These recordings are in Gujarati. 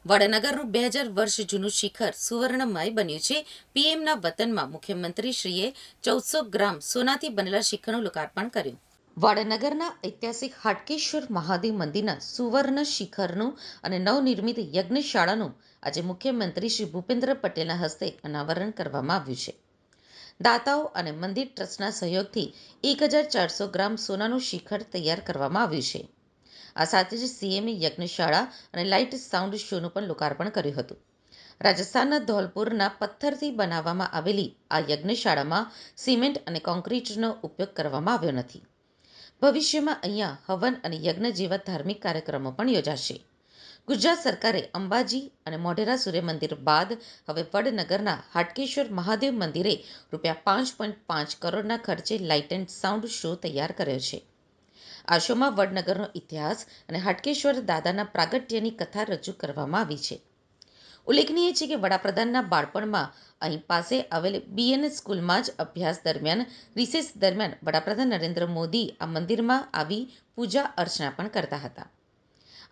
વડનગરનું 2000 વર્ષ જૂનું શિખર સુવર્ણમય બન્યું છે। પીએમના વતનમાં મુખ્યમંત્રીશ્રીએ 1400 ગ્રામ સોનાથી બનેલા શિખરનું લોકાર્પણ કર્યું। વડનગરના ઐતિહાસિક હાટકેશ્વર મહાદેવ મંદિરના સુવર્ણ શિખરનું અને નવનિર્મિત યજ્ઞશાળાનું આજે મુખ્યમંત્રી શ્રી ભૂપેન્દ્ર પટેલના હસ્તે અનાવરણ કરવામાં આવ્યું છે। દાતાઓ અને મંદિર ટ્રસ્ટના સહયોગથી 1400 ગ્રામ સોનાનું શિખર તૈયાર કરવામાં આવ્યું છે। આ સાથે જ સીએમએ યજ્ઞશાળા અને લાઇટ સાઉન્ડ શોનું પણ લોકાર્પણ કર્યું હતું। રાજસ્થાનના ધૌલપુરના પથ્થરથી બનાવવામાં આવેલી આ યજ્ઞશાળામાં સિમેન્ટ અને કોન્ક્રીટનો ઉપયોગ કરવામાં આવ્યો નથી। ભવિષ્યમાં અહીંયા હવન અને યજ્ઞ જેવા ધાર્મિક કાર્યક્રમો પણ યોજાશે। ગુજરાત સરકારે અંબાજી અને મોઢેરા સૂર્ય મંદિર બાદ હવે વડનગરના હાટકેશ્વર મહાદેવ મંદિરે ₹5.5 કરોડના ખર્ચે લાઇટ એન્ડ સાઉન્ડ શો તૈયાર કર્યો છે। આ શોમાં વડનગરનો ઇતિહાસ અને હાટકેશ્વર દાદાના પ્રાગટ્યની કથા રજૂ કરવામાં આવી છે। ઉલ્લેખનીય છે કે વડાપ્રધાનના બાળપણમાં અહીં પાસે આવેલ બીએન સ્કૂલમાં જ અભ્યાસ દરમિયાન રિસેસ દરમિયાન વડાપ્રધાન નરેન્દ્ર મોદી આ મંદિરમાં આવી પૂજા અર્ચના પણ કરતા હતા।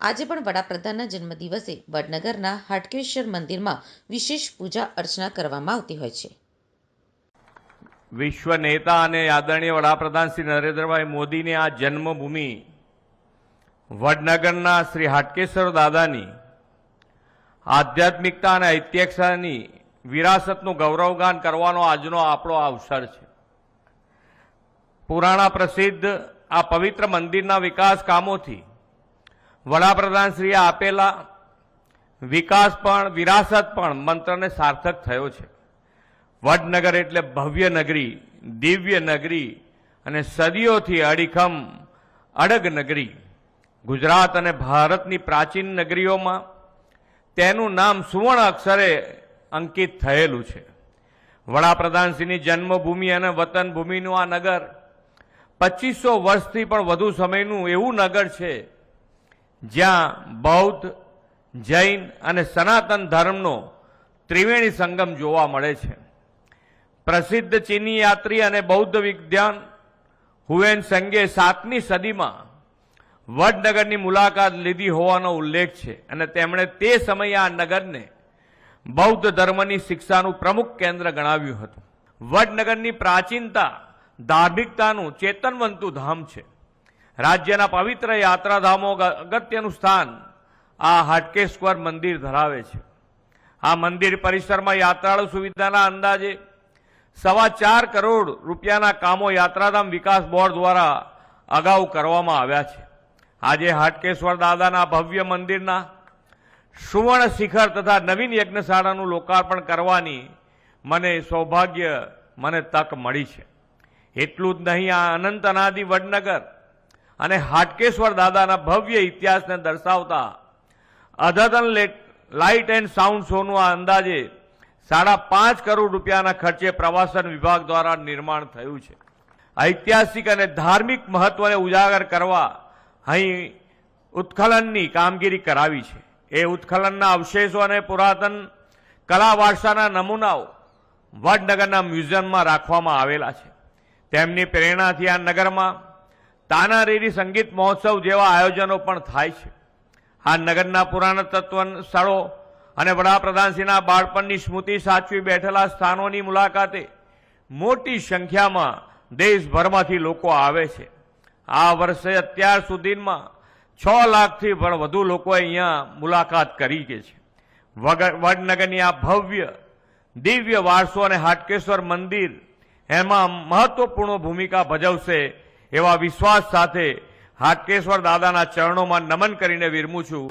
આજે પણ વડાપ્રધાનના જન્મદિવસે વડનગરના હાટકેશ્વર મંદિરમાં વિશેષ પૂજા અર્ચના કરવામાં આવતી હોય છે। વિશ્વ નેતા અને આદરણીય વડાપ્રધાન શ્રી નરેન્દ્રભાઈ મોદીની આ જન્મભૂમિ વડનગરના શ્રી હાટકેશ્વર દાદાની આધ્યાત્મિકતા અને ઐતિહાસિકતાની વિરાસતનું ગૌરવગાન કરવાનો આજનો આપણો અવસર છે। પુરાણા પ્રસિદ્ધ આ પવિત્ર મંદિરના વિકાસ કામોથી વડાપ્રધાનશ્રીએ આપેલા વિકાસ પણ વિરાસત પણ મંત્રને સાર્થક થયો છે। વડનગર એટલે ભવ્ય નગરી, દિવ્ય નગરી અને સદીઓથી અડીખમ અડગ નગરી। ગુજરાત અને ભારતની પ્રાચીન નગરીઓમાં તેનું નામ સુવર્ણ અક્ષરે અંકિત થયેલું છે। વડાપ્રધાનશ્રીની જન્મભૂમિ અને વતન ભૂમિનું આ નગર 2500 વર્ષથી પણ વધુ સમયનું એવું નગર છે જ્યાં બૌદ્ધ, જૈન અને સનાતન ધર્મનો ત્રિવેણી સંગમ જોવા મળે છે। પ્રસિદ્ધ ચીની યાત્રી અને બૌદ્ધ વિદ્વાન હુએન સંગે 7મી સદીમાં વડનગરની મુલાકાત લીધી હોવાનો ઉલ્લેખ છે અને તેમણે તે સમયે આ નગરને બૌદ્ધ ધર્મની શિક્ષાનું પ્રમુખ કેન્દ્ર ગણાવ્યું હતું। વડનગરની પ્રાચીનતા ધાર્મિકતાનું ચેતનવંતું ધામ છે। રાજ્યના પવિત્ર યાત્રાધામો અગત્યનું સ્થાન આ હાટકેશ્વર મંદિર ધરાવે છે। આ મંદિર પરિસરમાં યાત્રાળુ સુવિધાના અંદાજે ₹4.25 કરોડના કામો યાત્રાધામ વિકાસ બોર્ડ દ્વારા અગાઉ કરવામાં આવ્યા છે। આજે હાટકેશ્વર દાદાના ભવ્ય મંદિરના સુવર્ણ શિખર તથા નવીન યજ્ઞશાળાનું લોકાર્પણ કરવાની મને તક મળી છે। એટલું જ નહીં, આ અનંત અનાદિ વડનગર અને હાટકેશ્વર દાદાના ભવ્ય ઇતિહાસને દર્શાવતા અદ્યતન લાઇટ એન્ડ સાઉન્ડ શોનું આ અંદાજે ₹5.5 કરોડના ખર્ચે પ્રવાસન વિભાગ દ્વારા નિર્માણ થયું છે। ઐતિહાસિક અને ધાર્મિક મહત્વને ઉજાગર કરવા અહીં ઉત્ખનનની કામગીરી કરાવી છે। એ ઉત્ખનનના અવશેષો અને પુરાતન કલા વારસાના નમૂનાઓ વડનગરના મ્યુઝિયમમાં રાખવામાં આવેલા છે। તેમની પ્રેરણાથી આ નગરમાં તાનારીરી સંગીત મહોત્સવ જેવા આયોજનો પણ થાય છે। આ નગરના પુરાતત્વ સ્થળો અને વડાપ્રધાનશ્રીના બાળપણની સ્મૃતિ સાચવી બેઠેલા સ્થાનોની મુલાકાતે મોટી સંખ્યામાં દેશભરમાંથી લોકો આવે છે। આ વર્ષે અત્યાર સુધીમાં 6 લાખથી પણ વધુ લોકોએ અહીંયા મુલાકાત કરી છે। વડનગરની આ ભવ્ય દિવ્ય વારસો અને હાટકેશ્વર મંદિર એમાં મહત્વપૂર્ણ ભૂમિકા ભજવશે એવા વિશ્વાસ સાથે હાટકેશ્વર દાદાના ચરણોમાં નમન કરીને વિરમું છું।